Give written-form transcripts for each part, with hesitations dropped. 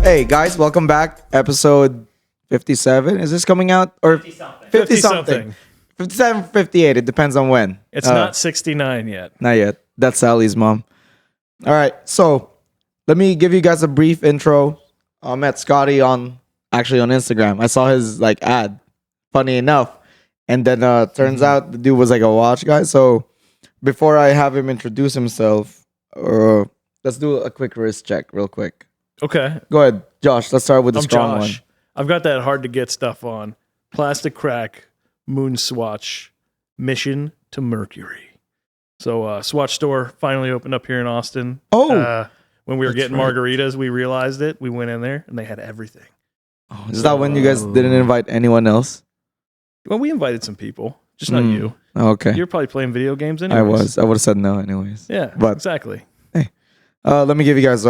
Hey guys, welcome back. Episode 57. Is this coming out? Or 50 something. 50 something. 57, 58. It depends on when. It's not 69 yet. Not yet. That's Sally's mom. All right. So let me give you guys a brief intro. I met Scotty on Instagram. I saw his ad. Funny enough. And then turns out the dude was like a watch guy. So before I have him introduce himself, let's do a quick wrist check real quick. Okay. Go ahead, Josh. Let's start with the strong Josh. I've got that hard to get stuff on. Plastic crack, moon swatch, mission to Mercury. So Swatch store finally opened up here in Austin. Oh. When we were getting margaritas, we realized it. We went in there and they had everything. Oh, is that when you guys didn't invite anyone else? Well, we invited some people, just not you. Okay. You're probably playing video games anyways. I would have said no anyways. Yeah, but exactly. Hey, let me give you guys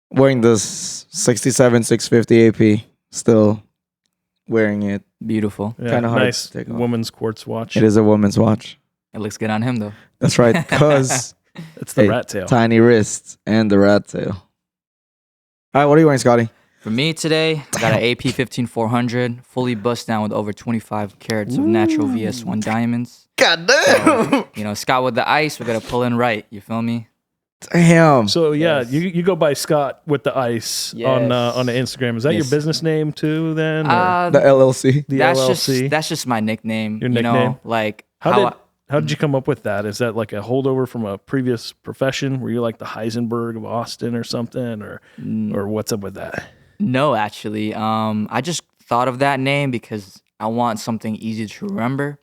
wearing this 67 650 AP, still wearing it. Beautiful. Yeah, kind of hard nice to take off. woman's quartz watch. It is a woman's watch. It looks good on him, though. That's right, because it's the rat tail. Tiny wrists and the rat tail. All right, what are you wearing, Scotty? For me today, I got an AP15400, fully bust down with over 25 carats of natural VS1 diamonds. God damn! So, Scott with the ice, we got to pull in right. You feel me? Damn. So yeah, Yes. you go by Scott with the ice on the Instagram. Is that your Yes. business name too? Then or The LLC. the that's LLC. that's just my nickname. Your nickname? How did you come up with that? Is that like a holdover from a previous profession? Were you like the Heisenberg of Austin or something, or what's up with that? No, actually, I just thought of that name because I want something easy to remember.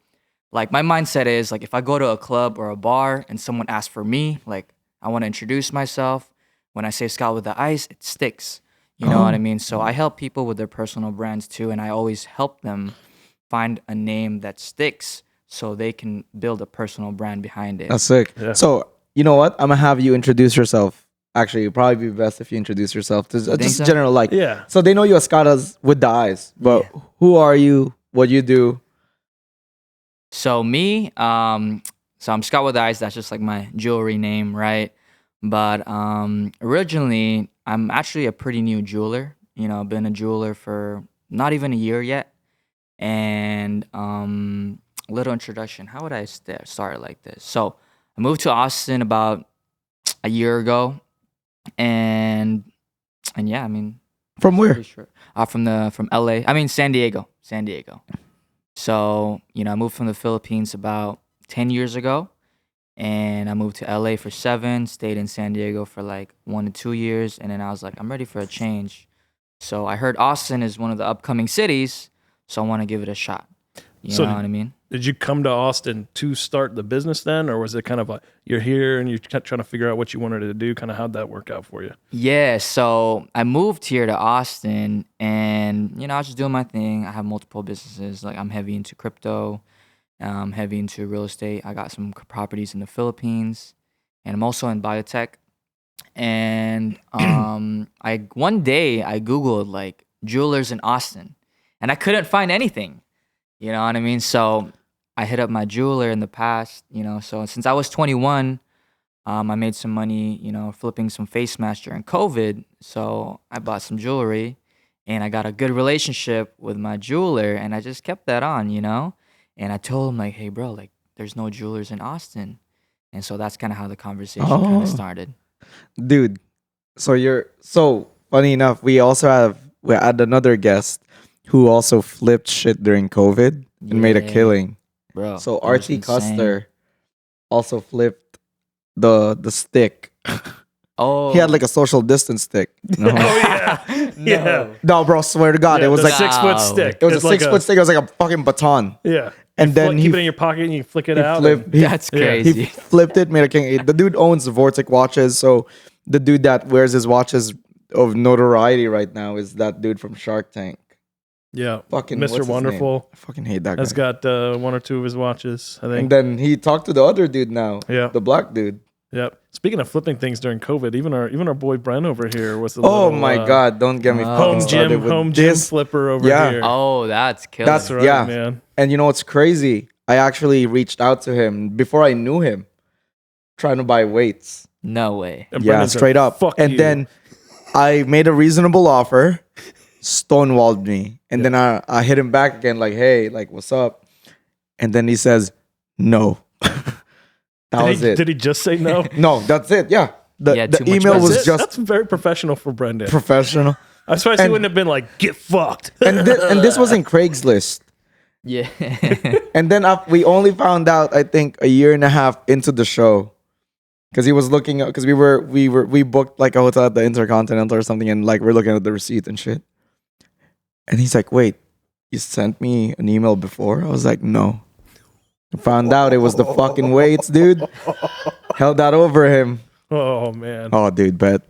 Like my mindset is like if I go to a club or a bar and someone asks for me, like I want to introduce myself. When I say Scott with the ice, it sticks. You know what I mean? So I help people with their personal brands too, and I always help them find a name that sticks so they can build a personal brand behind it. That's sick. Yeah. So, you know what? I'm going to have you introduce yourself. Actually, it'd probably be best if you introduce yourself. Just so? general, Yeah. So they know you as Scott as with the eyes, but who are you? What you do? So me, so I'm Scott with the Eyes. That's just like my jewelry name, right? But originally, I'm actually a pretty new jeweler. I've been a jeweler for not even a year yet. And little introduction. How would I start like this? So I moved to Austin about a year ago, and yeah, I mean, From where? sure. From LA. I mean San Diego. So, I moved from the Philippines about 10 years ago, and I moved to LA for 7, stayed in San Diego for like 1 to 2 years, and then I was like, I'm ready for a change. So I heard Austin is one of the upcoming cities, so I want to give it a shot. You know what I mean? Did you come to Austin to start the business then, or was it kind of like you're here and you're trying to figure out what you wanted to do? Kind of how'd that work out for you? Yeah, so I moved here to Austin, and I was just doing my thing. I have multiple businesses. Like I'm heavy into crypto, I'm heavy into real estate. I got some properties in the Philippines, and I'm also in biotech. And one day I googled like jewelers in Austin, and I couldn't find anything. You know what I mean? So I hit up my jeweler in the past. So since I was 21. I made some money, flipping some face masks during COVID. So I bought some jewelry, and I got a good relationship with my jeweler, and I just kept that on, And I told him like, hey, bro, like there's no jewelers in Austin. And so that's kind of how the conversation kind of started. Dude, so funny enough, we had another guest who also flipped shit during COVID and made a killing. Bro. So RT Custer also flipped the stick. Oh. He had like a social distance stick. Oh yeah. Yeah. No, bro, swear to God, Yeah, it was the like 6 foot stick. it was It's a like 6 foot stick. It was like a fucking baton. Yeah. And then keep it in your pocket and you flick it out. That's crazy. He flipped it, made a king. The dude owns Vortex watches, so the dude that wears his watches of notoriety right now is that dude from Shark Tank. Yeah. Fucking what's Mr. his Wonderful. name? I fucking hate that guy. Has got 1 or 2 of his watches, I think. And then he talked to the other dude now. Yeah. The black dude. Yep. Speaking of flipping things during COVID, even our boy Brent over here was the Oh little, my God! Don't get me fucking home started with gym this. flipper over Yeah. here. Oh, that's killer. That's That's right, yeah. man. And you know what's crazy? I actually reached out to him before I knew him, trying to buy weights. No way. And Yeah, Brendan's straight like, up. Fuck And you. then I made a reasonable offer, stonewalled me, and then I hit him back again, like, hey, like, what's up? And then he says, no. That was it. Did he just say no? No, that's it. Yeah. Yeah, The too much email business. was just That's very professional for Brendan. professional. I suppose he and- wouldn't have been like, get fucked. And this was in Craigslist. Yeah. And then we only found out, I think, a year and a half into the show, because he was looking up, because we booked like a hotel at the Intercontinental or something, and like we're looking at the receipt and shit. And he's like, "Wait, you sent me an email before?" I was like, "No." I found out it was the fucking weights, dude. Held that over him. Oh, man. Oh, dude, bet.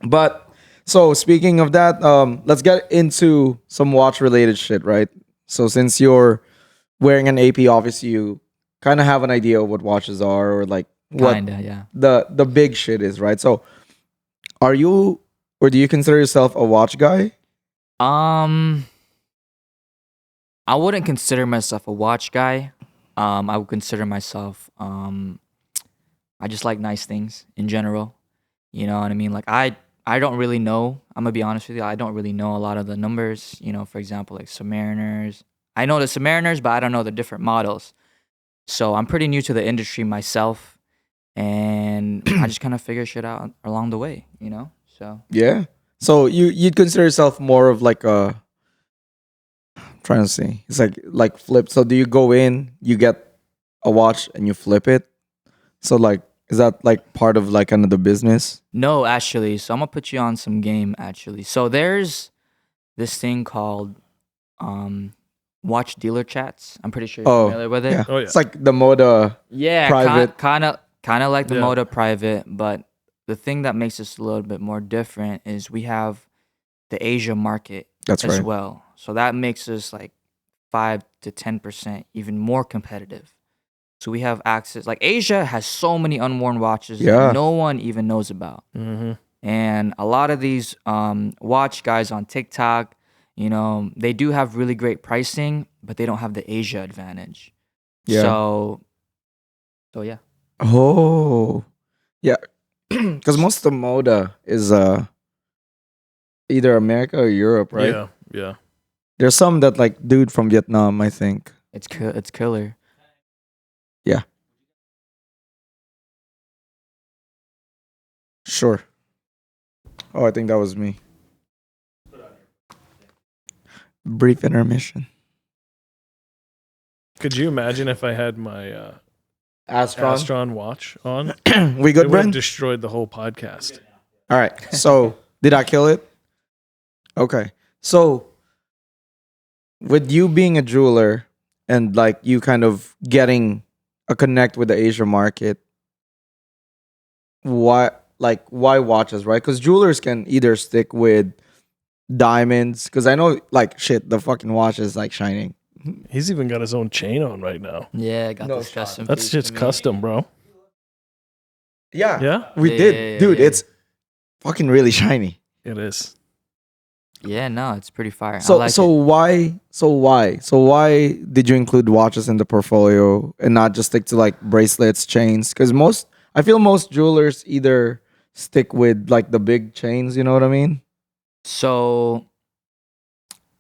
But so speaking of that, let's get into some watch related shit, right? So since you're wearing an AP, obviously you kind of have an idea of what watches are, or like what Kinda, yeah. the big shit is, right? So are you, or do you consider yourself a watch guy? I wouldn't consider myself a watch guy. I would consider myself I just like nice things in general. You know what I mean? Like I don't really know. I'm gonna be honest with you. I don't really know a lot of the numbers. You know, for example, like Submariners. I know the Submariners, but I don't know the different models. So I'm pretty new to the industry myself, and I just kind of figure shit out along the way. You know, so Yeah. So you'd consider yourself more of like a, I'm trying to see. It's like flip. So do you go in, you get a watch and you flip it? So like, is that like part of like another business? no, actually. So I'm gonna put you on some game actually. So there's this thing called watch dealer chats. I'm pretty sure you're familiar with it. Yeah. Oh, yeah. It's like the Moda. Yeah, Private. kind of like the Yeah. Moda private, but the thing that makes us a little bit more different is we have the Asia market That's as right. well. So that makes us like 5 to 10% even more competitive. So we have access. Like Asia has so many unworn watches Yeah. that no one even knows about. Mm-hmm. And a lot of these watch guys on TikTok, you know, they do have really great pricing, but they don't have the Asia advantage. Yeah. So yeah. Oh, yeah. Because most of the Moda is either America or Europe, right? Yeah. Yeah. There's some that like dude from Vietnam, I think. It's killer. Sure. Oh, I think that was me. Brief intermission. Could you imagine if I had my Astron. Astron watch on? We It good, would have Brent? destroyed the whole podcast. All right. So, did I kill it? Okay. So, with you being a jeweler and like you kind of getting a connect with the Asia market, why watches, right? Because jewelers can either stick with diamonds, because I know like shit, the fucking watch is like shining. He's even got his own chain on right now. Yeah, I got No this shot. custom. That's piece just for me. custom, bro. Yeah. Yeah, We Yeah, did. yeah, Dude, yeah. it's fucking really shiny. it is. Yeah, no, it's pretty fire. So I like why did you include watches in the portfolio and not just stick to like bracelets, chains? Because I feel most jewelers either stick with like the big chains, you know what I mean? So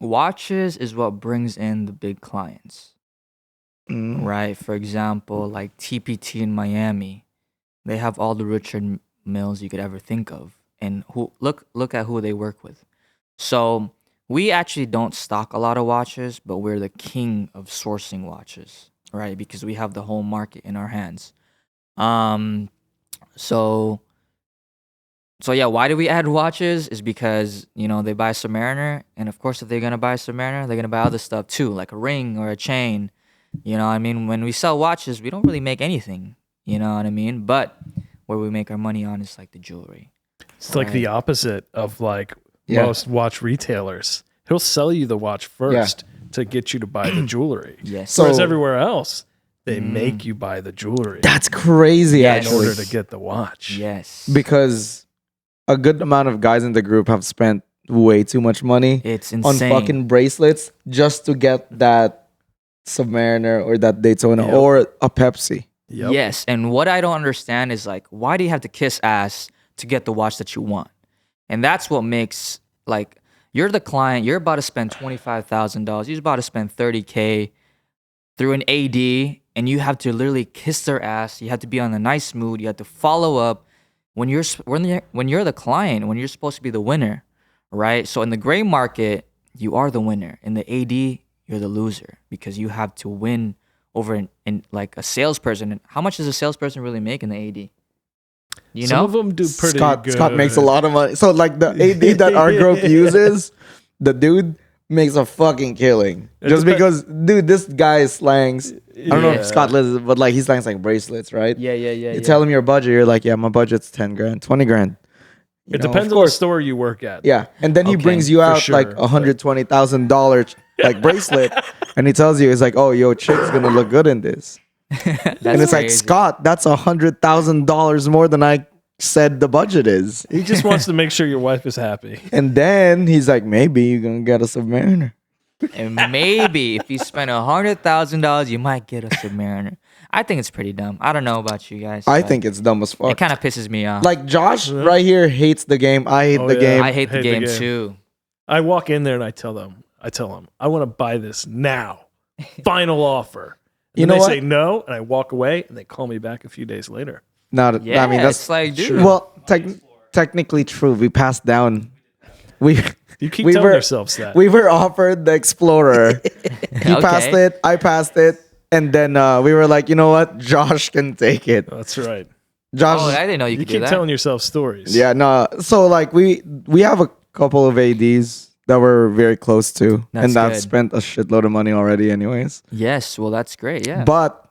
watches is what brings in the big clients, Mm. right? For example, like TPT in Miami, they have all the Richard Milles you could ever think of, and who look at who they work with. So we actually don't stock a lot of watches, but we're the king of sourcing watches, right? Because we have the whole market in our hands. So yeah, why do we add watches? Is because, you know, they buy Submariner, and of course if they're gonna buy Submariner, they're gonna buy other stuff too, like a ring or a chain. You know what I mean? When we sell watches, we don't really make anything. You know what I mean? But where we make our money on is like the jewelry. It's like the opposite of like Yeah. most watch retailers. He'll sell you the watch first to get you to buy the jewelry. Yes. So- Whereas everywhere else, they make you buy the jewelry That's crazy, Yeah, in actually. order to get the watch. yes. Because a good amount of guys in the group have spent way too much money It's on insane. fucking bracelets just to get that Submariner or that Daytona Yep. or a Pepsi. Yep. Yes, and what I don't understand is like, why do you have to kiss ass to get the watch that you want? And that's what makes, like, you're the client, you're about to spend $25,000, you're about to spend $30K through an AD, and you have to literally kiss their ass. You have to be on a nice mood. You have to follow up. When you're the client, when you're supposed to be the winner, right? So in the gray market, you are the winner. In the AD, you're the loser because you have to win over in like a salesperson. And how much does a salesperson really make in the AD? You Some know, of them do pretty good. Scott makes a lot of money. So like the AD that our group uses, the dude makes a fucking killing. Just because, dude, this guy slangs. I don't know if Scott lives, but like he slangs like bracelets, right? Yeah. You tell him your budget, you're like, yeah, my budget's 10 grand, 20 grand. It depends on the store you work at. Yeah, and then he brings you out like $120,000 like bracelet, and he tells you, it's like, oh, yo, chick's gonna look good in this. And it's like, Scott, that's $100,000 more than I said the budget is. He just wants to make sure your wife is happy. And then he's like, maybe you're gonna get a Submariner. And maybe if you spend $100,000, you might get a Submariner. I think it's pretty dumb. I don't know about you guys. I think it's dumb as fuck. It kind of pisses me off. Like Josh right here hates the game. I hate the game. I hate the game too. I walk in there and I tell them, I want to buy this now. Final offer. And You know they what? say no, and I walk away, and they call me back a few days later. No, Yeah, I mean that's it's like, dude. well, technically true. We passed down. We You keep We telling were- yourselves that. we were offered the Explorer. He passed it. I passed it. And then we were like, you know what? Josh can take it. That's right. Josh, Oh, I didn't know you You could do keep that. telling yourself stories. yeah, no. So like we have a couple of ADs that we're very close to, That's and that good. spent a shitload of money already, anyways. Yes, well, that's great. Yeah. But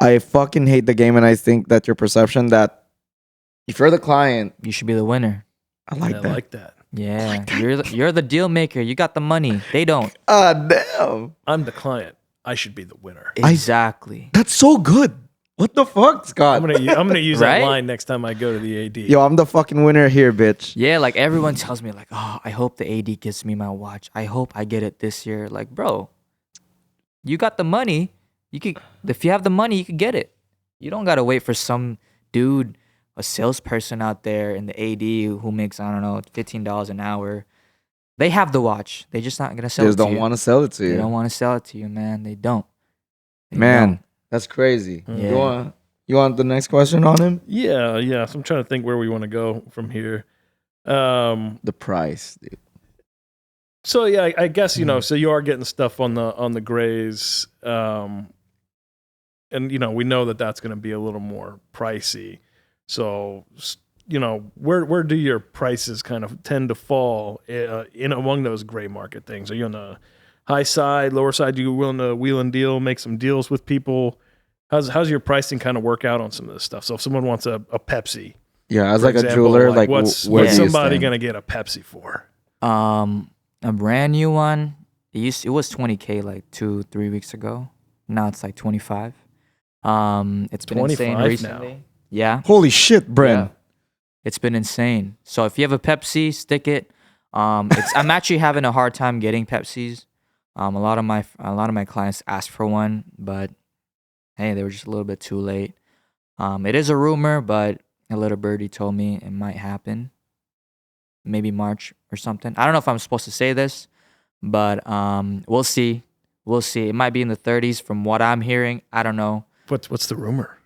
I fucking hate the game, and I think that your perception that if you're the client, You should be the winner. I like I that. like that. Yeah, you're the deal maker. You got the money. They don't. Damn, I'm the client. I should be the winner. Exactly. that's so good. What the fuck, Scott? I'm gonna use Right? that line next time I go to the AD. Yo, I'm the fucking winner here, bitch. Yeah, like everyone tells me, like, oh, I hope the AD gives me my watch. I hope I get it this year. Like, bro, you got the money. You could, if you have the money, you could get it. You don't gotta wait for some dude, a salesperson out there in the AD who makes, I don't know, $15 an hour. They have the watch. They just not gonna sell They it just to don't you. want to sell it to They you. don't want to sell it to you, man. They don't. They Man, don't. that's crazy. Yeah. You want the next question on him? Yeah. So I'm trying to think where we want to go from here. The price, dude. So yeah, I guess so you are getting stuff on the grays, and we know that that's going to be a little more pricey. So where do your prices kind of tend to fall in among those gray market things? Are you on the high side, lower side? Are you willing to wheel and deal, make some deals with people? How's your pricing kind of work out on some of this stuff? So if someone wants a Pepsi, Yeah, as for like a example, jeweler, like what's where do you somebody stand? going to get a Pepsi for? A brand new one. It was $20K like 2-3 weeks ago. Now it's like 25. It's been insane 25 recently. now. Yeah. Holy shit, Bren. Yeah. It's been insane. So if you have a Pepsi, stick it. I'm actually having a hard time getting Pepsis. A lot of my clients asked for one, but hey, they were just a little bit too late. It is a rumor, but a little birdie told me it might happen. Maybe March or something. I don't know if I'm supposed to say this, but we'll see. We'll see. It might be in the 30s from what I'm hearing. I don't know. What's the rumor?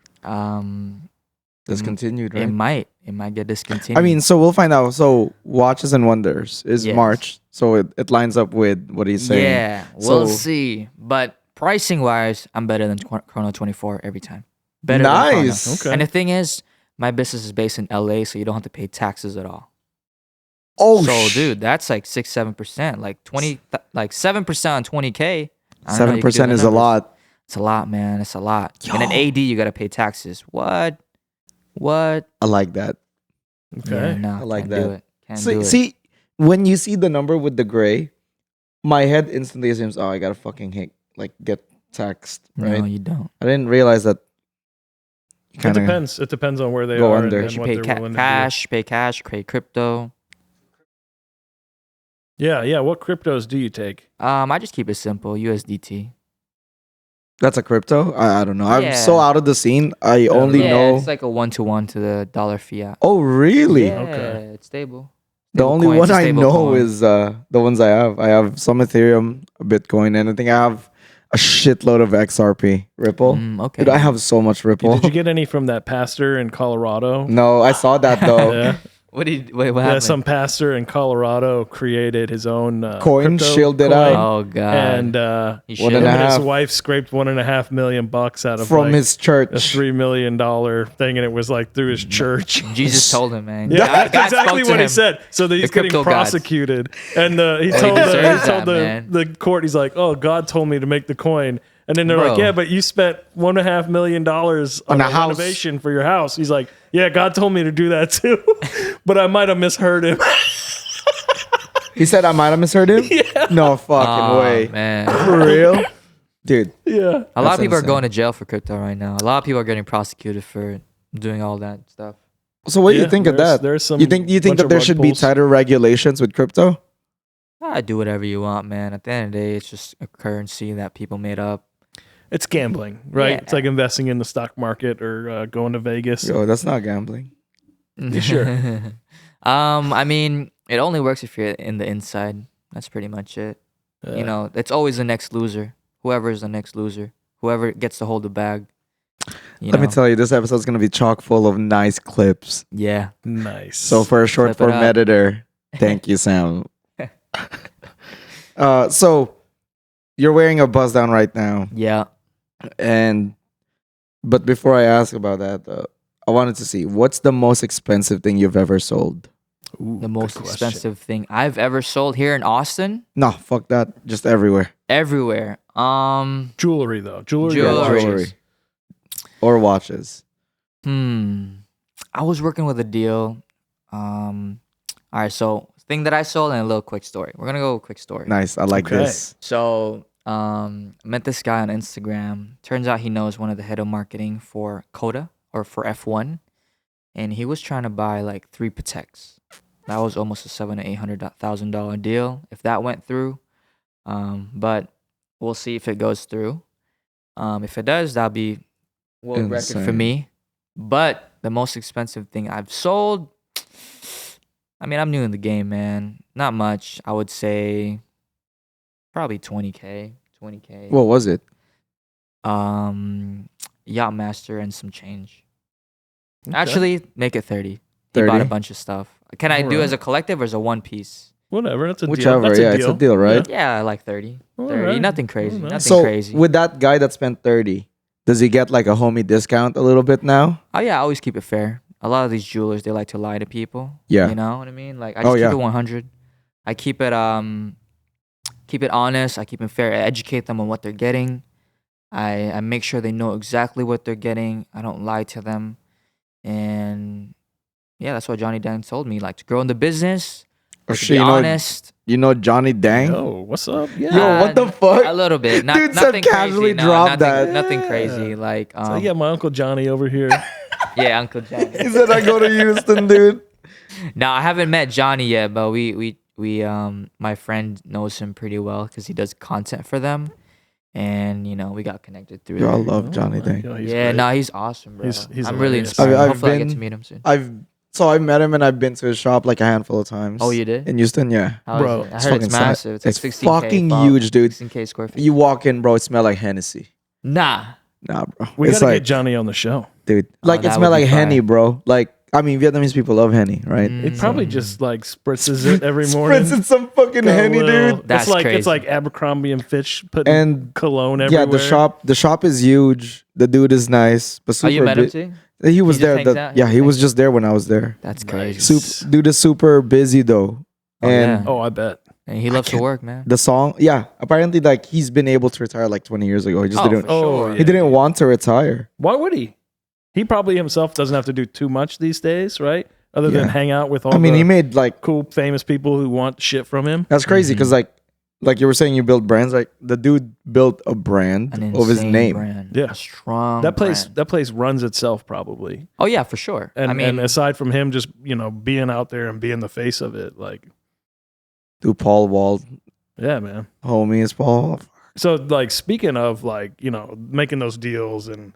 Discontinued, right? It might get discontinued. I mean, so we'll find out. So Watches and Wonders is Yes. March, so it lines up with what he's saying. yeah, we'll So- see. But pricing wise, I'm better than Chrono 24 every time. Better than Chrono. Nice. Okay. And the thing is, my business is based in LA, so you don't have to pay taxes at all. Oh, So, dude, that's like 6-7%, like 7% on 20K. 7% is a lot. It's a lot, man. It's a lot. And an Yo. AD, you gotta pay taxes. What? I like that. Okay. Yeah, no, I like can't that. Do it. Can't do it. See, when you see the number with the gray, my head instantly assumes, oh, I gotta fucking get taxed, right? No, you don't. I didn't realize that. You It kinda- depends. It depends on where they Go are under. and You what pay they're willing cash, pay crypto. to do. Yeah. What cryptos do you take? I just keep it simple. USDT. That's a crypto. I don't know. I'm Yeah. so out of the scene. I only Yeah, know. it's like a 1-to-1 to the dollar fiat. Oh, really? Yeah, Okay. it's stable. The only Stablecoin, one it's a I know stablecoin. is the ones I have. I have some Ethereum, a Bitcoin, and I think I have a shitload of XRP. Ripple. Okay. Dude, I have so much Ripple. Did you get any from that pastor in Colorado? No, I saw that though. Yeah. What Yeah, happened? some pastor in Colorado created his own Coin, crypto shielded coin, out. Oh god. and He One should. and him a and his half. wife scraped $1.5 million out of From like his a church. $3 million thing, and it was like through his church. Jesus told him, man. Yeah, God that's exactly spoke to what he him. said. So that he's getting crypto gods. prosecuted, and he Well, told he deserves the that, the court, he's like, "Oh, God told me to make the coin." And then they're like, Bro. "Yeah, but you spent $1.5 million on a a house. renovation for your house." He's like, "Yeah, God told me to do that too, but I might have misheard him." He said I might have misheard him? Yeah. No fucking Oh, way. man. For real? Dude. Yeah, A lot That's of people insane. are going to jail for crypto right now. A lot of people are getting prosecuted for doing all that stuff. So what do you Yeah, think of there's- that? there's some you think bunch that of there rug should be pulls. tighter regulations with crypto? Do whatever you want, man. At the end of the day, it's just a currency that people made up. it's gambling, right? Yeah. It's like investing in the stock market or going to Vegas. Yo, that's not gambling. Sure. I mean, it only works if you're in the inside. That's pretty much it. You know, it's always the next loser. Whoever is the next loser. Whoever gets to hold the bag. Let me tell you, this episode's going to be chock full of nice clips. Yeah. Nice. So for a short Clip it form up. editor, thank you, Sam. So you're wearing a buzz down right now. Yeah. But before I ask about that, I wanted to see, what's the most expensive thing you've ever sold? Ooh, The good most question. expensive thing I've ever sold here in Austin. No, fuck that. Just everywhere. Everywhere. Jewelry though. Jewelry. Jewelry. or watches? Jewelry. Or watches. I was working with a deal. All right, so thing that I sold and a little quick story. We're gonna go with a quick story. Nice. I like Okay. this. So, met this guy on Instagram. Turns out he knows one of the head of marketing for Coda or for F1, and he was trying to buy like 3 Pateks. That was almost a $700,000-$800,000 deal if that went through. But we'll see if it goes through. If it does, that'll be world record for Insane. me. But the most expensive thing I've sold, I mean, I'm new in the game, man. Not much. I would say probably 20K. 20K. What was it? Yachtmaster and some change. Okay. Actually, make it 30. He bought a 30? bunch of stuff. Can I do Alright. as a collective or as a one piece? Whatever. That's a Whichever. deal. That's Yeah, a it's deal. a deal, right? Yeah, I like 30. All 30. right. Nothing crazy. All right. Nothing So crazy. with that guy that spent 30, does he get like a homie discount a little bit now? Oh yeah, I always keep it fair. A lot of these jewelers, they like to lie to people. Yeah. You know what I mean? Like I Oh, just yeah. keep it 100. I keep it honest. I keep it fair. I educate them on what they're getting. I make sure they know exactly what they're getting. I don't lie to them. And yeah, that's what Johnny Dan told me. Like to grow in the business, Or to shit, be you know, honest. you know Johnny Dang? Yo, what's up? Yeah. Yo, what the fuck? A little bit. Not, Dude said nothing casually crazy. No, dropped nothing, that. Nothing Yeah. crazy. Like So yeah, my uncle Johnny over here. yeah, Uncle Johnny. He said I go to Houston, dude. No, I haven't met Johnny yet, but we my friend knows him pretty well because he does content for them, and you know we got connected through. Yo, I there. love Johnny Oh, Dang. yo, he's Yeah, great. no, he's awesome, bro. He's I'm really hilarious. inspired. I've Hopefully, I get been- to meet him soon. I've met him and I've been to his shop like a handful of times. Oh, you did? In Houston, yeah. How is Bro, it? I it's heard it's fucking massive. It's like It's 16K. fucking font, huge, dude. 16K square feet. You walk in, bro, it smell like Hennessy. Nah. Nah, bro. We it's gotta like, get Johnny on the show. dude, like it that smell would be like Henny, fire. bro. Like, I mean, Vietnamese people love Henny, right? He probably just like spritzes it every morning. Spritzing some fucking Got a Henny, little- dude. That's it's like crazy. it's like Abercrombie and Fitch putting And cologne everywhere. yeah, the shop is huge. The dude is nice, but Oh, super you met him bu- too? He was just there. hangs out? Yeah, He he just was hangs just there when I was there. That's Nice. crazy. Dude is super busy though. Oh, And yeah. Oh, I bet. And he loves to work, man. the song, yeah, apparently like he's been able to retire like 20 years ago. He just Oh, didn't. for sure. yeah. He didn't want to retire. Why would he? He probably himself doesn't have to do too much these days, right? Other than Yeah. hang out with all I mean, the he made like cool, famous people who want shit from him. that's crazy because like you were saying, you build brands. Like the dude built a brand An of his insane name. brand. Yeah. A strong That brand. place runs itself probably. Oh yeah, for sure. And I mean, and aside from him just, being out there and being the face of it, like, Dude, Paul Wall, yeah, man. homie is Paul. So like speaking of like, making those deals and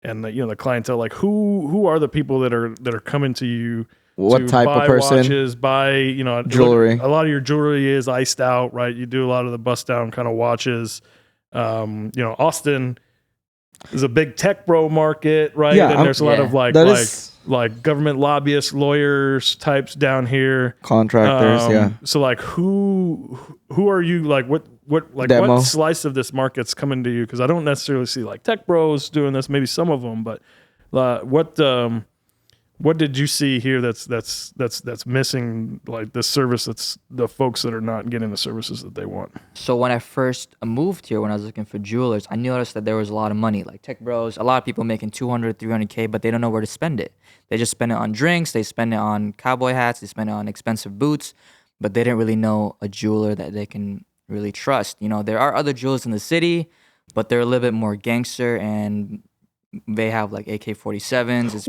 the clientele, like who are the people that are coming to you what to type buy of person? watches, buy, Jewelry. A lot of your jewelry is iced out, right? You do a lot of the bust down kind of watches. Austin is a big tech bro market, right? Yeah, And there's a lot of that is like government lobbyists, lawyers types down here. contractors. So like who are you, like what Demo. what slice of this market's coming to you? Because I don't necessarily see like tech bros doing this, maybe some of them, but what did you see here that's missing, like this service, that's the folks that are not getting the services that they want? So when I first moved here, when I was looking for jewelers, I noticed that there was a lot of money, like tech bros, a lot of people making 200, 300K, but they don't know where to spend it. They just spend it on drinks, they spend it on cowboy hats, they spend it on expensive boots, but they didn't really know a jeweler that they can really trust. There are other jewelers in the city, but they're a little bit more gangster, and they have like AK-47s. It's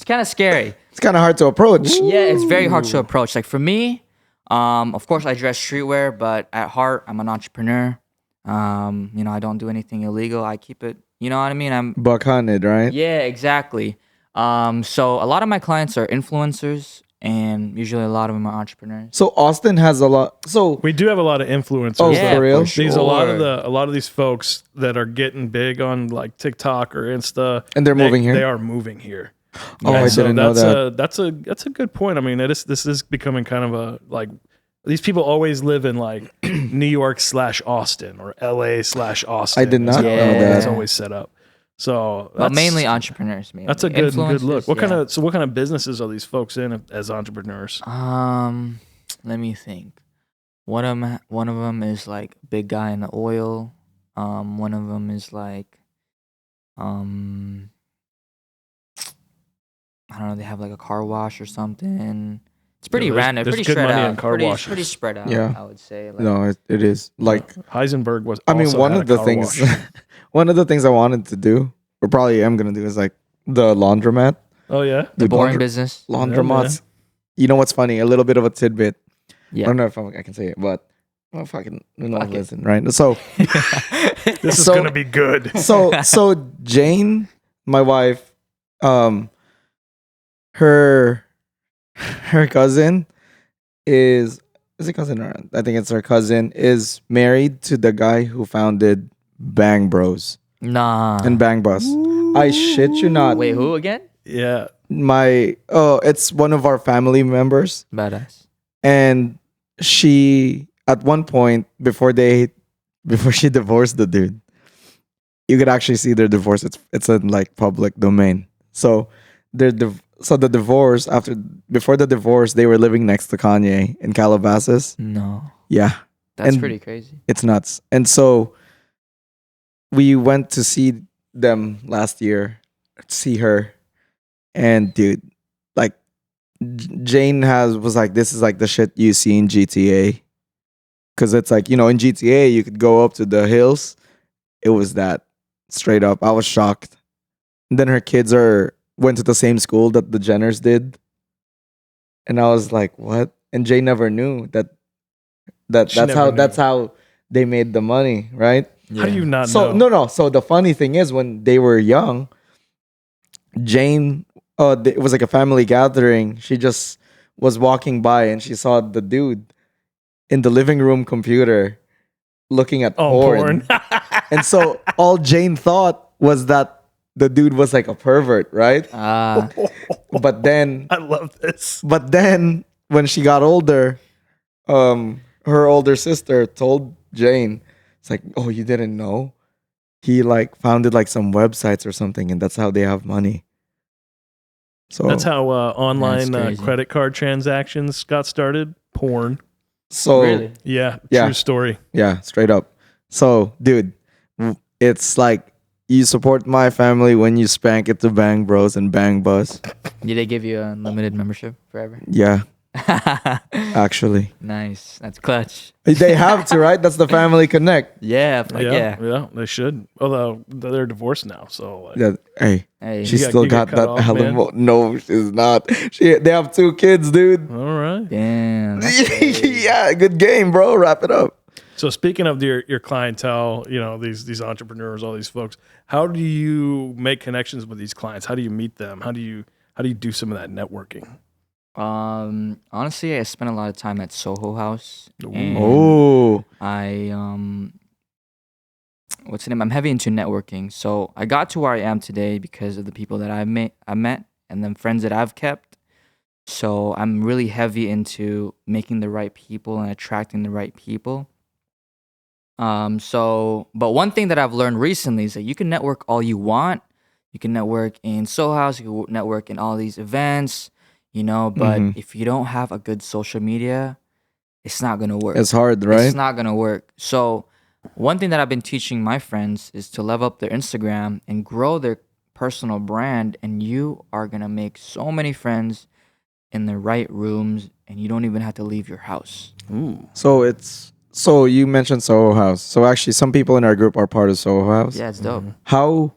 kind of scary. It's kind of hard to approach. Yeah, it's very hard to approach. Like for me, of course I dress streetwear, but at heart I'm an entrepreneur. I don't do anything illegal. I keep it, you know what I mean? I'm buck-hunted, right? Yeah, exactly. So a lot of my clients are influencers, and usually a lot of them are entrepreneurs. So Austin has a lot. So We do have a lot of influencers. Oh, Yeah, for real? for These sure. a lot of these folks that are getting big on like TikTok or Insta, And they're moving here? They are moving here. Oh, I didn't know that. That's a good point. I mean, this is becoming kind of a, like, these people always live in like New York / Austin or LA / Austin. I did not know It's that. always set up. So But mainly entrepreneurs. Mainly. that's a good look. What Influencers, what kind of businesses are these folks in as entrepreneurs? Let me think. One of them is like big guy in the oil. One of them is like, I don't know. They have like a car wash or something. It's pretty random. There's Pretty good spread money out. in car pretty washes. spread out. Yeah. I would say. Like, no, it is like. Heisenberg was. I mean, also one had of a the car things, wash. one of the things I wanted to do, or probably am gonna do, is like the laundromat. Oh yeah. the boring laundr- business. Laundromats. You know what's funny? A little bit of a tidbit. I Yeah. don't know if I can say it, but fucking Fuck it. listen, right? So This is So- gonna be good. so Jane, my wife, her cousin is it cousin or I think it's her cousin, is married to the guy who founded Bang Bros Nah. and Bang Bus. I shit you not. Wait, who again? Yeah. It's one of our family members, Badass. and she at one point before she divorced the dude, you could actually see their divorce. It's in like public domain. So the divorce before the divorce, they were living next to Kanye in Calabasas. No. Yeah, That's And- pretty crazy. it's nuts. And so we went to see them last year, see her, and dude, like Jane was like, this is like the shit you see in GTA, because it's like, in GTA you could go up to the hills. It was that straight up. I was shocked. And then her kids went to the same school that the Jenners did, and I was like, what? And Jane never knew that She never knew. that's how they made the money, right? How do you not So know? no. So the funny thing is, when they were young, Jane, it was like a family gathering. She just was walking by and she saw the dude in the living room computer looking at porn. And so all Jane thought was that the dude was like a pervert, right? But then I love this. But then when she got older, her older sister told Jane, it's like, oh, you didn't know? He like founded like some websites or something, and that's how they have money. So That's how online That's crazy. credit card transactions got started. Porn. so Really? Yeah. Yeah. True story. yeah, straight up. So dude, it's like you support my family when you spank it to Bang Bros and Bang Bus. Did they give you a unlimited membership forever? Yeah, actually. Nice. That's clutch. They have to, right? That's the family connect. Yeah. Fuck yeah. Yeah. They should. Although they're divorced now, so like, Yeah, hey, Hey. she got- still you got got cut that off, hella man. No, she's not. They have 2 kids, dude. all right. Damn. that's crazy. Yeah, good game, bro. Wrap it up. So speaking of your clientele, these entrepreneurs, all these folks, how do you make connections with these clients? How do you meet them? How do you do some of that networking? Honestly, I spent a lot of time at Soho House. And Oh, I what's the name? I'm heavy into networking. So I got to where I am today because of the people that I met and then friends that I've kept. So I'm really heavy into making the right people and attracting the right people. But one thing that I've learned recently is that you can network all you want. You can network in Soul House, you can network in all these events, but if you don't have a good social media, it's not gonna work. it's hard, right? It's not gonna work. So one thing that I've been teaching my friends is to level up their Instagram and grow their personal brand, and you are gonna make so many friends in the right rooms, and you don't even have to leave your house. So you mentioned Soho House. So actually, some people in our group are part of Soho House. Yeah, it's dope. How?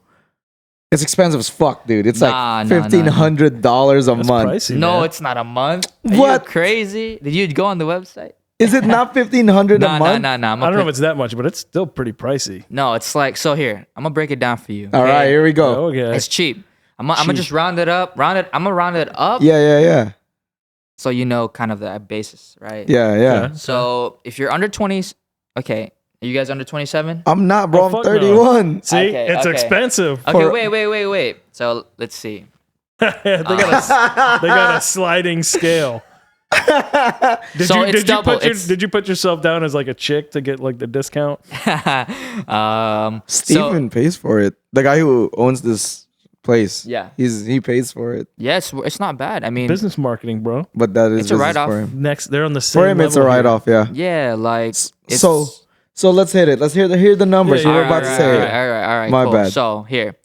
It's expensive as fuck, dude. It's Nah, like nah, $1,500 a That's month. pricey, No, man. it's not a month. Are What? you crazy? Did you go on the website? Is it not $1,500 a Nah. month? I'm I don't know if it's that much, but it's still pretty pricey. No, it's like, so here, I'm gonna break it down for you. All right, here we go. Okay. It's cheap. I'm gonna just round it up. I'm gonna round it up. Yeah. So you know kind of the basis, right? Yeah. So if you're under 20s, okay, are you guys under 27? I'm not, bro. Oh, I'm fuck no. 31. See, Okay, it's okay. expensive. Okay, wait. So let's see. They got a sliding scale. Did you put yourself down as like a chick to get like the discount? Steven pays for it. The guy who owns this place. Yeah. He pays for it. Yes, it's not bad. I mean, Business marketing, bro. But that is It's a business write-off. for him. Next, they're on the same. For him, it's a level here. write-off. Yeah. yeah, like it's, So let's hit it. Let's hear the numbers. Yeah, You were about to say it. All right. My cool. bad. So here,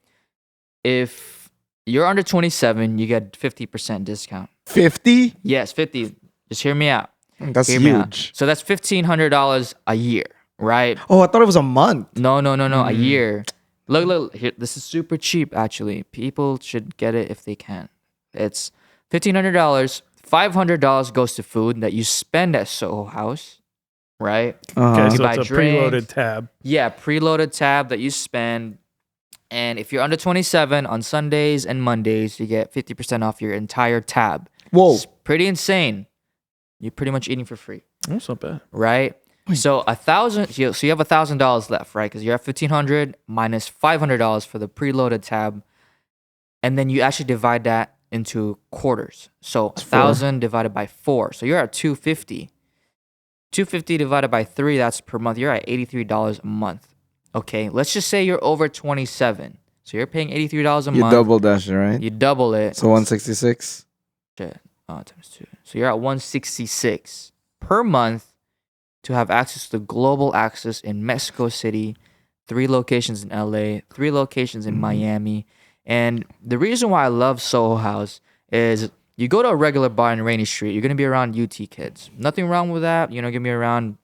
if you're under 27, you get 50% discount. 50? Yes, 50. Just hear me out. That's Hear me out. huge. So that's $1,500 a year, right? Oh, I thought it was a month. No, a year. Look, here, this is super cheap, actually. People should get it if they can. It's $1,500. $500 goes to food that you spend at Soho House, right? Okay, You so buy it's a drinks. preloaded tab. Yeah, preloaded tab that you spend. And if you're under 27, on Sundays and Mondays, you get 50% off your entire tab. Whoa. It's pretty insane. You're pretty much eating for free, That's not bad. right? So so you have $1,000 left, right? Because you're at 1,500 minus $500 for the preloaded tab, and then you actually divide that into quarters. So 1,000 divided by 4, so you're at 250. 250 divided by 3, that's per month. You're at $83 a month. Okay, let's just say you're over 27, so you're paying $83 a You month. double dash it, right? You double it. So 166. Shit. Times 2. So you're at 166 per month to have access to global access in Mexico City, 3 locations in LA, 3 locations in Miami. And the reason why I love Soho House is you go to a regular bar in Rainy Street, you're going to be around UT kids. Nothing wrong with that. You're going to be around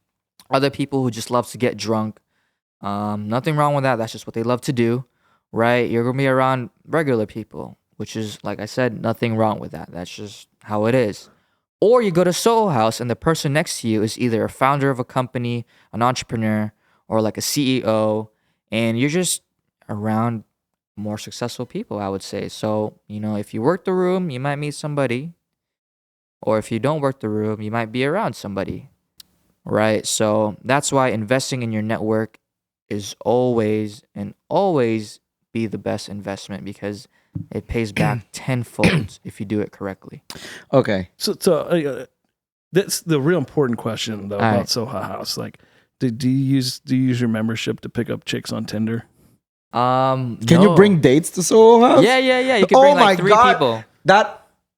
other people who just love to get drunk. Nothing wrong with that. That's just what they love to do, right? You're going to be around regular people, which is, like I said, nothing wrong with that. That's just how it is. Or you go to Soho House and the person next to you is either a founder of a company, an entrepreneur, or like a CEO, and you're just around more successful people, I would say. So, if you work the room, you might meet somebody. Or if you don't work the room, you might be around somebody, right? So that's why investing in your network is always be the best investment, because it pays back tenfold if you do it correctly. Okay. So that's the real important question though about right. Soho House. Like, do you use your membership to pick up chicks on Tinder? Can you bring dates to Soho House? Yeah. You can bring like 3 people.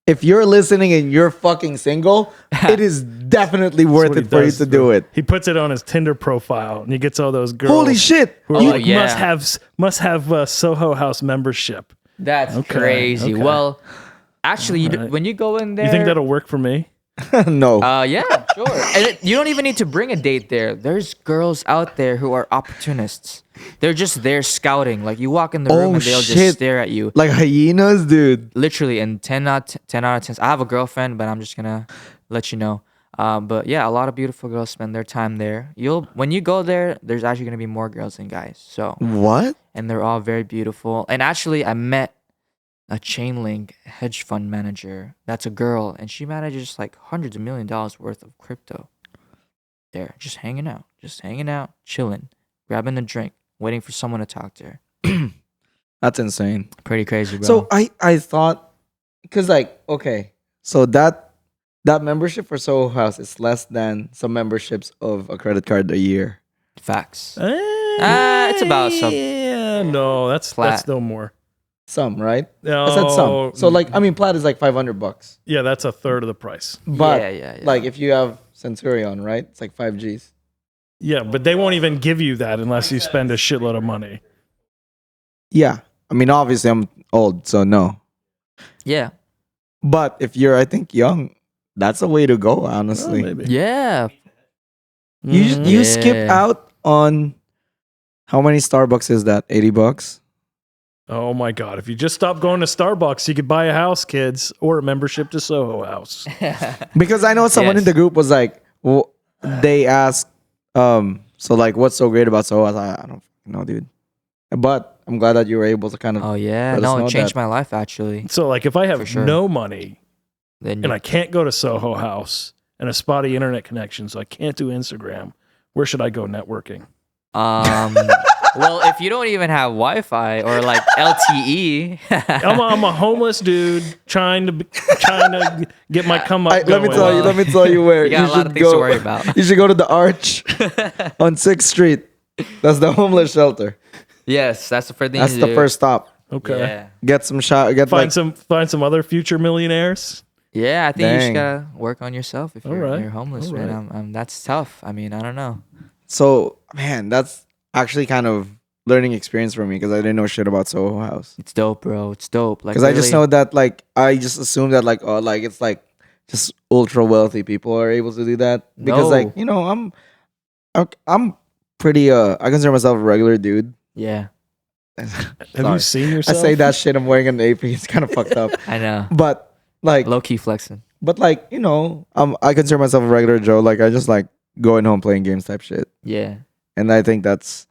If you're listening and you're fucking single, it is definitely worth what it he for you does, to do it. He puts it on his Tinder profile and he gets all those girls. Holy shit. Who are Oh, like, yeah. must have a Soho House membership. That's Okay, crazy. okay. Well, actually, All right. when you go in there, You think that'll work for me? No. yeah, sure. And you don't even need to bring a date there. There's girls out there who are opportunists. They're just there scouting. Like, you walk in the room Oh, and they'll shit. just stare at you. Like hyenas, dude. Literally, and 10 out of 10. I have a girlfriend, but I'm just gonna let you know. But yeah, a lot of beautiful girls spend their time there. When you go there, there's actually gonna be more girls than guys. So, What? and they're all very beautiful. And actually, I met a chain link hedge fund manager. That's a girl, and she manages like hundreds of $1 million worth of crypto. There, just hanging out, chilling, grabbing a drink, waiting for someone to talk to her. That's insane. Pretty crazy, bro. So I thought, because like, okay, so that membership for Soho House is less than some memberships of a credit card a year. Facts. It's about some. Yeah, no, that's still more. Some, right? No, I said some. So like, I mean, Plaid is like $500. yeah, that's a third of the price. But Yeah. like, if you have Centurion, right? It's like 5 Gs. Yeah, but they won't even give you that unless you spend a shitload of money. Yeah. I mean, obviously, I'm old, so no. Yeah. But if you're, I think, young, that's a way to go, honestly. Oh, maybe. Yeah. You skip out on how many Starbucks is that? $80? Oh my God. If you just stop going to Starbucks, you could buy a house, kids, or a membership to Soho House. Because I know someone in the group was like, well, they asked, so like, what's so great about Soho? I was like, I don't know, dude. But I'm glad that you were able to kind of. Oh yeah. let us No, know it changed that. my life actually. So like if I have For sure. no money Then and I can't go to Soho House and a spotty internet connection, so I can't do Instagram, where should I go networking? well, if you don't even have Wi-Fi or like LTE, I'm a homeless dude trying to get my come up. Let me tell you where you got a lot of things to worry about. You should go to the Arch on 6th Street. That's the homeless shelter. Yes, that's the first thing. That's to the do. first stop. Okay. Yeah. Get some shot. Get Find like some other future millionaires. Yeah, I think you Dang. just gotta work on yourself if All you're homeless, All man. That's tough. I mean, I don't know. So, man, that's actually kind of learning experience for me because I didn't know shit about Soho House. It's dope, bro. It's dope. Like, Because I just literally- know that, like, I just assume that, like, oh, like it's like just ultra wealthy people are able to do that. Because, No. like, you know, I'm pretty. I consider myself a regular dude. Yeah, Have Sorry. you seen I yourself? say that shit. I'm wearing an AP. It's kind of fucked up. I know. But like, Low key flexing. but like, you know, I consider myself a regular Joe. Like, I just like going home playing games type shit. Yeah. And I think that's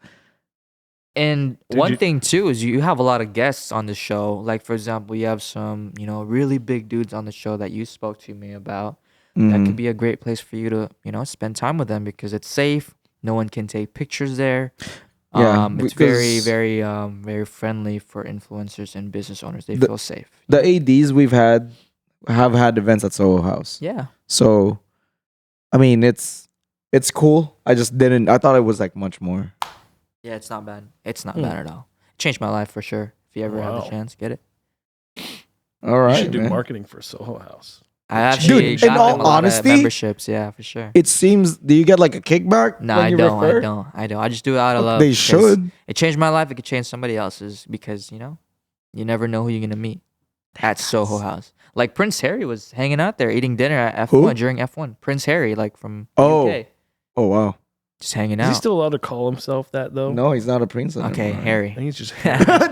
And Did one you- thing too is you have a lot of guests on the show. Like for example, you have some, really big dudes on the show that you spoke to me about. That mhm. could be a great place for you to, spend time with them because it's safe. No one can take pictures there. Yeah, It's very, because- very, very friendly for influencers and business owners. They The- feel safe. the ADs we've had have had events at Soho House. Yeah. So, I mean, it's cool. I just didn't. I thought it was like much more. Yeah, it's not bad. It's not bad at all. It changed my life for sure. If you ever have Wow. the chance, get it. All You right, should do man. marketing for Soho House. I actually Dude, in got all them a lot of honesty, memberships. Yeah, for sure. It seems. Do you get like a kickback? No, when I you don't. refer? I don't. I just do it out of love. They because should. It changed my life. It could change somebody else's because you never know who you're gonna meet at Soho House. Like Prince Harry was hanging out there eating dinner at F1 Who? during F1. Prince Harry, like from Oh. UK, Oh wow. just hanging Is he out. still allowed to call himself that though? No, he's not a prince. Okay, anymore. I Harry. think he's just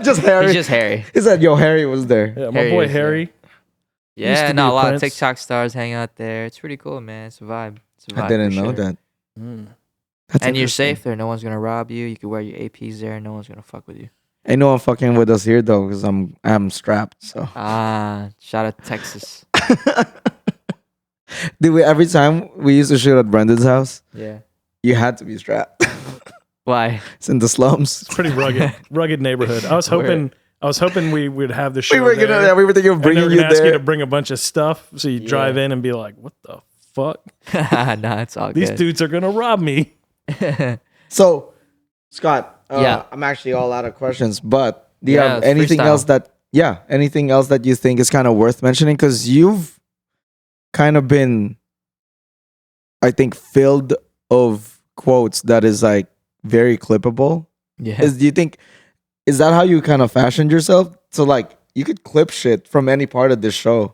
Just Harry. He's just Harry. He said, "Yo, Harry was there." yeah, my Harry boy is, yeah. Harry. Used Yeah, to no, be a a lot prince. of TikTok stars hang out there. It's pretty cool, man. It's a vibe. It's a vibe I didn't for know sure. that. Mm. That's And you're interesting. safe there. No one's gonna rob you. You can wear your APs there. No one's gonna fuck with you. Ain't no one fucking with us here though, because I'm strapped. So, Shout out to Texas. dude, every time we used to shoot at Brendan's house, Yeah. you had to be strapped. Why? It's in the slums. It's pretty rugged neighborhood. I was hoping we would have the show. We were there, we were thinking of and they bringing were you gonna ask you there. to bring a bunch of stuff, so you drive in and be like, "What the fuck? Nah, it's all These good. dudes are gonna rob me." So, Scott, Yeah. I'm actually all out of questions, but do you Yeah, have it's anything freestyle. else anything else that you think is kind of worth mentioning? Because you've kind of been, I think, filled of quotes that is like very clippable. Yeah. Is that how you kind of fashioned yourself? So like you could clip shit from any part of this show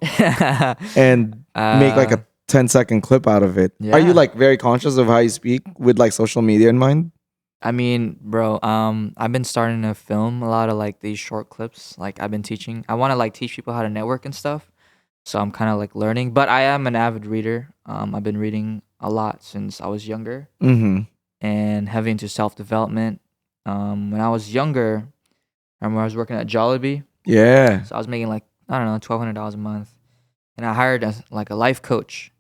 and make like a 10-second clip out of it. Are you yeah. like very conscious of how you speak with like social media in mind? I mean, bro, I've been starting to film a lot of like these short clips. Like I've been teaching. I want to like teach people how to network and stuff. So I'm kind of like learning, but I am an avid reader. I've been reading a lot since I was younger Mm-hmm. and heavy into self-development. When I was younger, I remember I was working at Jollibee. Yeah. So I was making like I don't know, $1,200 a month, and I hired a life coach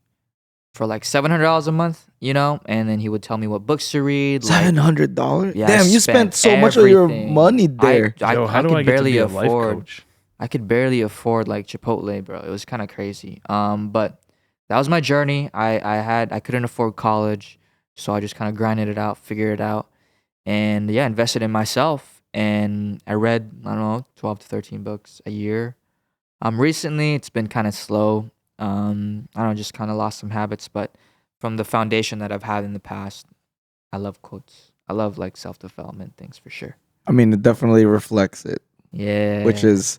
for like $700 a month, you know, and then he would tell me what books to read. $700. Yeah, Damn, I you spent so much of your everything. money there. How do I could get to barely be a life afford. coach? I could barely afford like Chipotle, bro. It was kind of crazy. But that was my journey. I couldn't afford college, so I just kind of grinded it out, figured it out, and yeah, invested in myself. And I read, I don't know, 12 to 13 books a year. Recently it's been kind of slow. I don't know, just kind of lost some habits, but from the foundation that I've had in the past, I love quotes. I love like self-development things for sure. I mean, it definitely reflects it, Yeah. which is.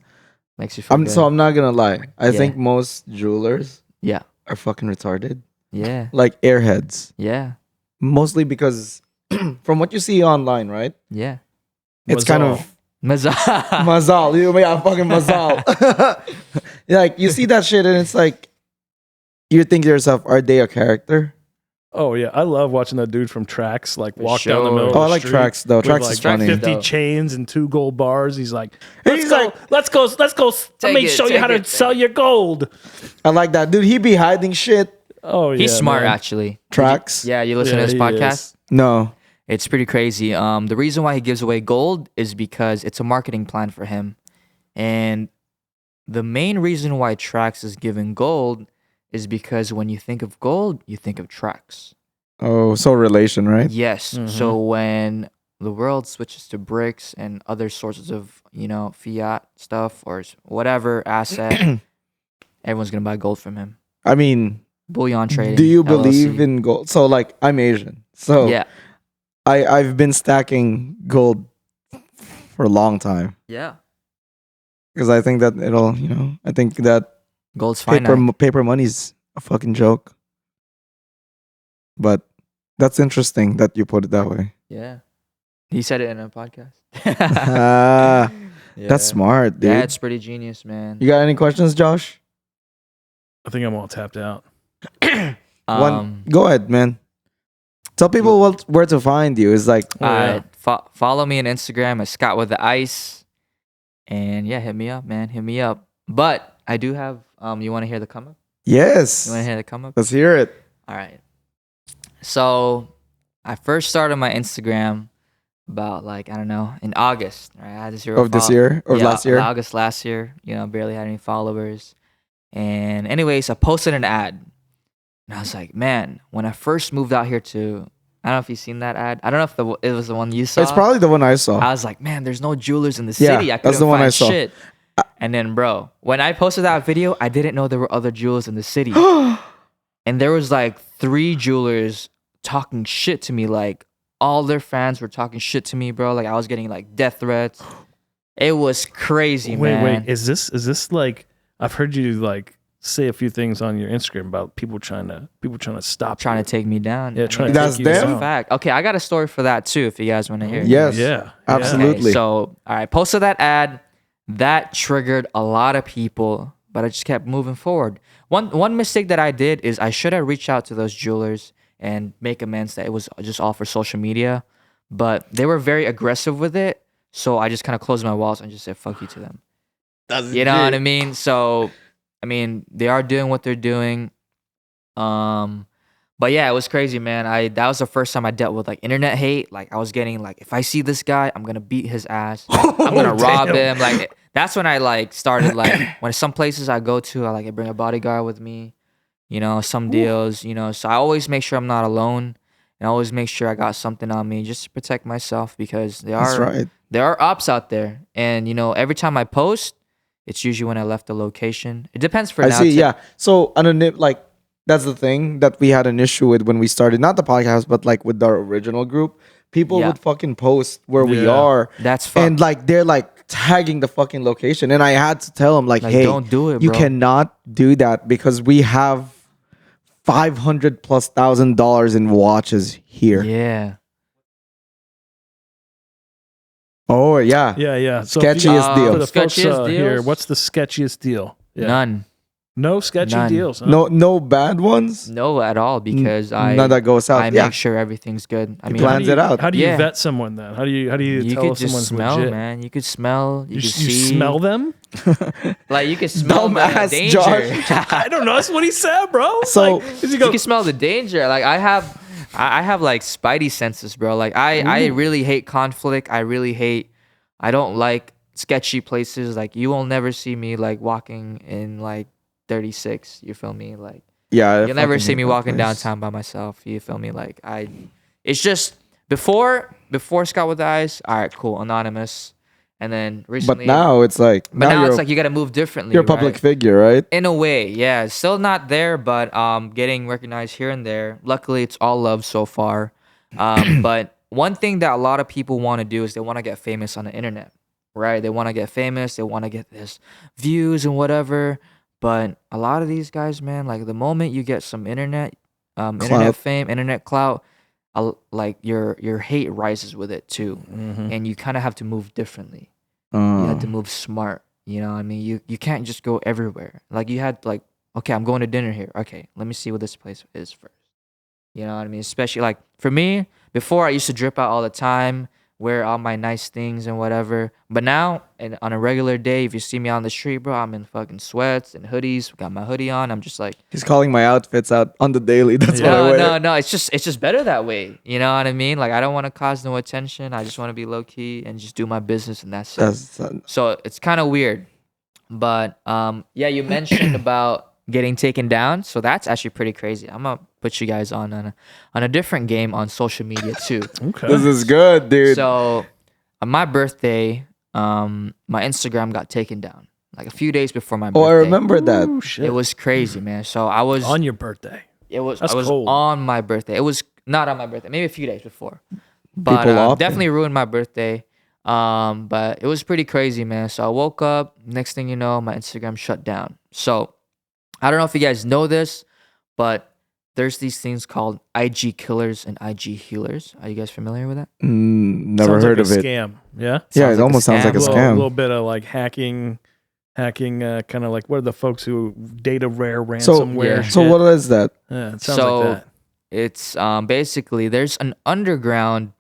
makes you feel good. So I'm not gonna lie. I Yeah. think most jewelers Yeah. are fucking retarded, Yeah. like airheads. Yeah. Mostly because from what you see online, right? Yeah. It's kind of Mazal. mazal. You may have fucking mazal. Like you see that shit and it's like you think to yourself, are they a character? Oh yeah, I love watching that dude from Tracks like For walk down the middle. sure. Of Oh, the I like street Tracks though. with, Tracks like is funny. 50 Dope. chains and 2 gold bars. He's like, And let's he's go, like- let's go. Let Take me it, show you how take to it, sell take your gold. I like that dude. He be hiding shit. Oh yeah, He's smart, man. actually. Tracks. Yeah, you listen to his he podcast? is. No. It's pretty crazy. The reason why he gives away gold is because it's a marketing plan for him. And the main reason why Trax is giving gold is because when you think of gold, you think of Trax. Oh, so relation, right? Yes. Mhm. So when the world switches to bricks and other sources of, fiat stuff or whatever asset, everyone's going to buy gold from him. I mean, Bullion trading. do you believe LLC. in gold? So like I'm Asian. So Yeah. I've been stacking gold for a long time. Yeah. Because I think that I think that Gold's finite. paper money's a fucking joke. But that's interesting that you put it that way. Yeah. He said it in a podcast. Ah, Yeah. that's smart, dude. Yeah, it's pretty genius, man. You got any questions, Josh? I think I'm all tapped out. Go ahead, man. Tell people where to find you. It's like Follow me on Instagram at Scott with the Ice. And yeah, hit me up, man. Hit me up. But I do have you want to hear the come up? yes. You want to hear the come up? Let's hear it. All right. So I first started my Instagram about like, I don't know, in August. Right? I had 0 Of this year or last year? August last year. Barely had any followers. And anyways, I posted an ad. And I was like, man, when I first moved out here to, I don't know if you've seen that ad. I don't know if it was the one you saw. It's probably the one I saw. I was like, man, there's no jewelers in the Yeah, city. I that's couldn't the one find I saw. shit. And then, bro, when I posted that video, I didn't know there were other jewelers in the city. And there was like 3 jewelers talking shit to me. Like all their fans were talking shit to me, bro. Like I was getting like death threats. It was crazy, man. Wait, is this like I've heard you like say a few things on your Instagram about people trying to stop Trying you. to take me down. Yeah, trying to That's take you them? down. Fact. Okay, I got a story for that too. If you guys want to hear. Yes. Yeah, Absolutely. Okay, so all right, posted that ad. That triggered a lot of people, but I just kept moving forward. One mistake that I did is I should have reached out to those jewelers and make amends that it was just all for social media, but they were very aggressive with it. So I just kind of closed my walls and just said fuck you to them. You know what I mean? So I mean they are doing what they're doing. But yeah, it was crazy, man. That was the first time I dealt with like internet hate. Like I was getting like, if I see this guy, I'm gonna beat his ass. I'm gonna rob him. Like that's when I like started like when some places I go to, I bring a bodyguard with me. Some deals. So I always make sure I'm not alone, and I always make sure I got something on me just to protect myself because That's right. there are ops out there, and every time I post, it's usually when I left the location. It depends for I now. see. Yeah. So like that's the thing that we had an issue with when we started, not the podcast, but like with our original group. People Yeah. would fucking post where we Yeah. are, That's fucked. and like they're like tagging the fucking location, and I had to tell them like, Like, hey, don't do it, you bro. cannot do that because we have $500,000+ in watches here. Yeah. Oh yeah. Yeah. So if you- Sketchiest deal. for the folks Sketchiest here. deals? What's the sketchiest deal? Yeah. None. No sketchy None. deals. Huh? No bad ones. No, at all, because None that goes out. I Yeah. make sure everything's good. I mean, plans it out. How do you Yeah. vet someone then? How do you you tell could if just someone's smell, legit? man. You could smell. You You could you see. smell them? Like you can smell the Dumbass danger. Josh. I don't know. That's what he said, bro. So- like, is he You go, can smell the danger. Like I have like spidey senses, bro. Like I really hate conflict. I don't like sketchy places. Like you will never see me like walking in like 36. You feel me? Like Yeah, you'll never see me walking downtown by myself. You feel me? Like it's just before Scott with Eyes. All right, cool, anonymous. And then recently, But now it's like now you're, it's like you got to move differently. you're a public right? figure, right? In a way, yeah. Still not there, but getting recognized here and there. Luckily, it's all love so far. But one thing that a lot of people want to do is they want to get famous on the internet, right? They want to get famous. They want to get this views and whatever. But a lot of these guys, man, like the moment you get some internet fame, internet clout, like your hate rises with it too, and you kind of have to move differently. You had to move smart. You know what I mean? You can't just go everywhere. Like you had like, okay, I'm going to dinner here. Okay, let me see what this place is first. You know what I mean? Especially like for me, before I used to drip out all the time, wear all my nice things and whatever. But now, and on a regular day, if you see me on the street, bro, I'm in fucking sweats and hoodies. Got my hoodie on. I'm just like, He's calling my outfits out on the daily. That's what I wear. no. It's just better that way. You know what I mean? Like I don't want to cause no attention. I just want to be low key and just do my business, and that's it. So it's kind of weird. But yeah, you mentioned about getting taken down. So that's actually pretty crazy. I'm gonna put you guys on a different game on social media too. okay. This is good, dude. So on my birthday, my Instagram got taken down like a few days before my birthday. I remember that. Ooh, shit. It was crazy, man. So I was on your birthday. I was cold. on my birthday. It was not on my birthday, maybe a few days before. But People opting. definitely ruined my birthday. But it was pretty crazy, man. So I woke up, next thing you know, my Instagram shut down. So I don't know if you guys know this, but there's these things called IG killers and IG healers. Are you guys familiar with that? Never Sounds heard like of a it. Scam. Yeah. Yeah, it almost sounds like a A scam. little bit of like hacking, kind of like what are the folks who data rare ransomware? yeah. So shit? what is that? Yeah, it sounds like that. It's basically there's an underground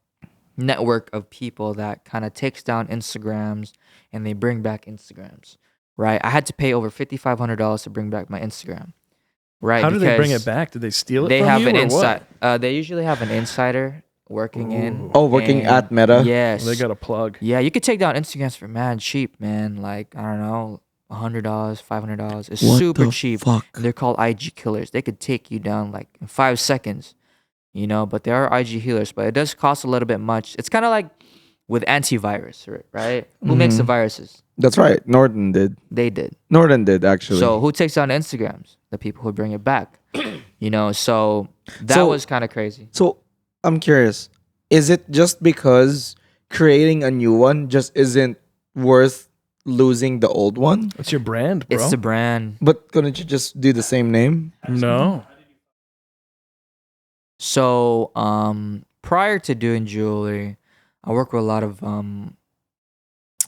network of people that kind of takes down Instagrams and they bring back Instagrams. Right, I had to pay over $5,500 to bring back my Instagram. Right, How do they bring because it back? Did they steal it They from have you an or inside. what? They usually have an insider working in. Oh, working and at Meta? Yes, They got a plug. Yeah, you could take down Instagrams for mad cheap, man. Like I don't know, $100, $500. It's What super the cheap. fuck? And they're called IG killers. They could take you down like in 5 seconds, you know. But they are IG healers, but it does cost a little bit much. It's kind of like with antivirus, right? Who makes the viruses? That's right. Norton did. They did. Norton did, actually. So who takes down Instagrams? The people who bring it back. You know, so that So- was kind of crazy. So I'm curious. Is it just because creating a new one just isn't worth losing the old one? What's your brand, bro? It's the brand. But couldn't you just do the same name? No. So prior to doing jewelry, I work with a lot of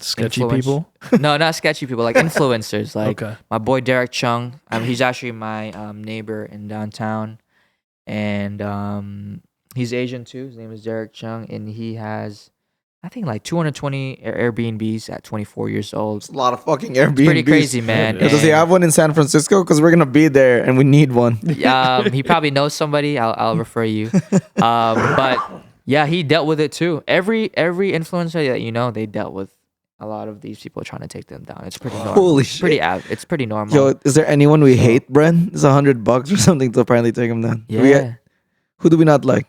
Sketchy influence- people. no, not sketchy people, like influencers. Like Okay. my boy Derek Chung. He's actually my neighbor in downtown, and he's Asian too. His name is Derek Chung, and he has, I think, like 220 Airbnbs at 24 years old. It's a lot of fucking Airbnb. Pretty crazy, man. Yeah, Does he have one in San Francisco? Because we're gonna be there and we need one. He probably knows somebody. I'll refer you. But yeah, he dealt with it too. Every influencer that you know, they dealt with a lot of these people trying to take them down. It's pretty normal. Holy It's pretty shit. it's pretty normal. Yo, is there anyone we hate, Bren? It's $100 or something to apparently take him down. yeah. Who do we not like?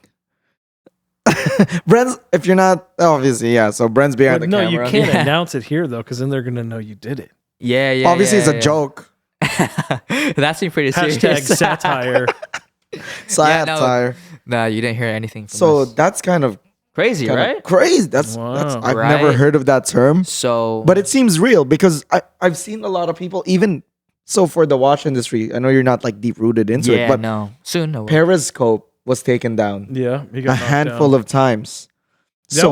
Bren's, if you're not, obviously, yeah. So Bren's behind But the no, camera. you can't Yeah. announce it here though, because then they're gonna know you did it. Yeah. Obviously, yeah, it's a yeah. joke. That seemed pretty serious. Hashtag satire. Satire. Nah, you didn't hear anything from So us. that's kind of Crazy, right? crazy. That's Wow. I've never Right. heard of that term, So, but it seems real because I've seen a lot of people even. So for the watch industry, I know you're not like deep rooted into yeah, it, but no, soon. No. Periscope was taken down Yeah, he a got knocked handful down. of times. That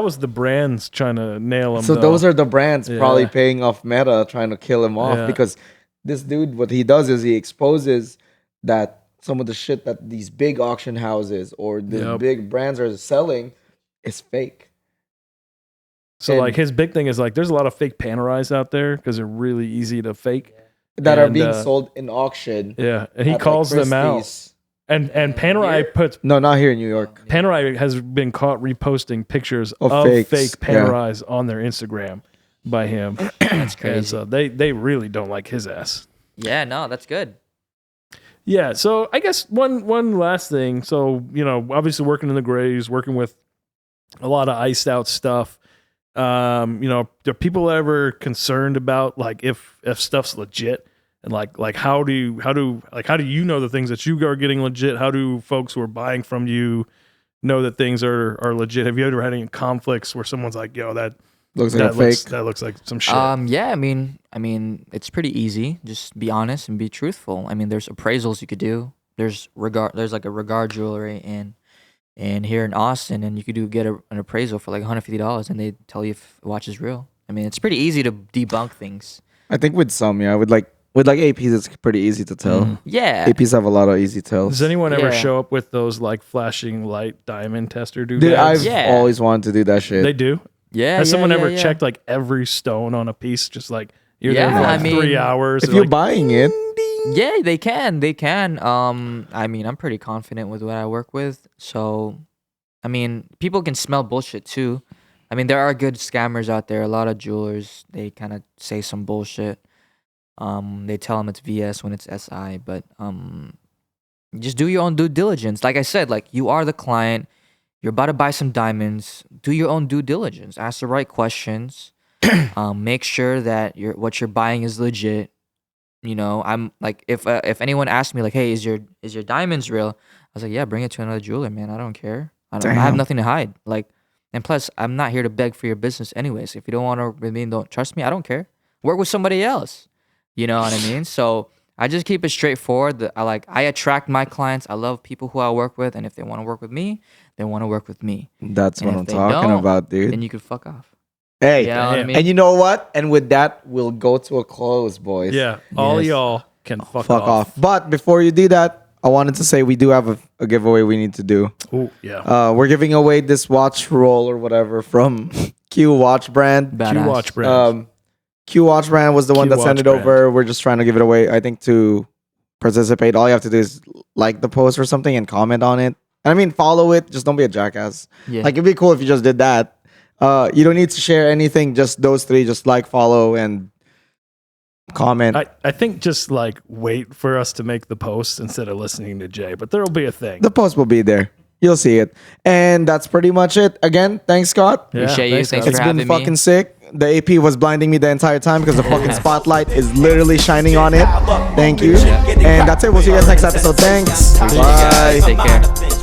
was the brands trying to nail him. So though. those are the brands probably Yeah. paying off Meta trying to kill him off Yeah. because this dude, what he does is he exposes that some of the shit that these big auction houses or the Yep. big brands are selling is fake. So And- like his big thing is like there's a lot of fake Panerais out there because they're really easy to fake. that are And, being sold in auction. Yeah, and he at, like, calls them out. Christie's. And Panerai puts No, not here in New York. Panerai has been caught reposting pictures Of of fakes, fake yeah. Panerais on their Instagram by him. That's And crazy. so they really don't like his ass. Yeah, no, that's good. Yeah, so I guess one last thing. So, you know, obviously working in the Grays, working with a lot of iced out stuff. You know, are people ever concerned about like if stuff's legit? And like how do you know the things that you are getting legit? How do folks who are buying from you know that things are legit? Have you ever had any conflicts where someone's like, yo, that Looks like a fake. that looks like some shit? Yeah, I mean, it's pretty easy. Just be honest and be truthful. I mean, there's appraisals you could do. There's like a regard jewelry in here in Austin, and you could get an appraisal for like $150, and they tell you if the watch is real. I mean, it's pretty easy to debunk things. I think with some, yeah, with APs, it's pretty easy to tell. Mhm. Yeah. APs have a lot of easy tells. Does anyone ever Yeah. show up with those like flashing light diamond tester Dude, doodads? I've Yeah. always wanted to do that shit. They do. Yeah. Has someone ever yeah. checked like every stone on a piece? Just like you're Yeah, there for like I mean, 3 hours. if and you're like, buying it, Yeah, they can. They can. I mean, I'm pretty confident with what I work with. So, I mean, people can smell bullshit too. I mean, there are good scammers out there. A lot of jewelers, they kind of say some bullshit. They tell them it's VS when it's SI, but just do your own due diligence. Like I said, like you are the client. You're about to buy some diamonds. Do your own due diligence. Ask the right questions. Make sure that what you're buying is legit. You know, I'm like, if anyone asked me like, hey, is your diamonds real? I was like, yeah, bring it to another jeweler, man. I don't care. I have Damn. nothing to hide. Like, and plus, I'm not here to beg for your business anyways. If you don't want to work with me, don't trust me, I don't care. Work with somebody else. You know what I mean? So I just keep it straightforward. I attract my clients. I love people who I work with, and if they want to work with me, they want to work with me. that's And what if I'm they talking don't, about, dude. Then you could fuck off. Hey, You know what I Damn. mean? and you know what? And with that, we'll go to a close, boys. yeah, all Yes. y'all can fuck Fuck off. But before you do that, I wanted to say we do have a giveaway we need to do. Ooh, yeah. We're giving away this watch roll or whatever from Q Watch brand. Badass. Q Watch brand. Q Watch brand was the one Q that sent Watch it over. We're just trying to give it away. I think to participate, all you have to do is like the post or something and comment on it. And I mean, follow it. Just don't be a jackass. Yeah. Like, it'd be cool if you just did that. You don't need to share anything. Just those three. Just like, follow, and comment. I think just like wait for us to make the post instead of listening to Jay, but there'll be a thing. The post will be there. You'll see it. And that's pretty much it. Again, thanks, Scott. Yeah, Appreciate you. Thanks guys. It's for been having me. fucking sick. The AP was blinding me the entire time because the fucking spotlight is literally shining on it. Thank you. And that's it. We'll see you guys next episode. Thanks. Appreciate you guys. Bye. Take care.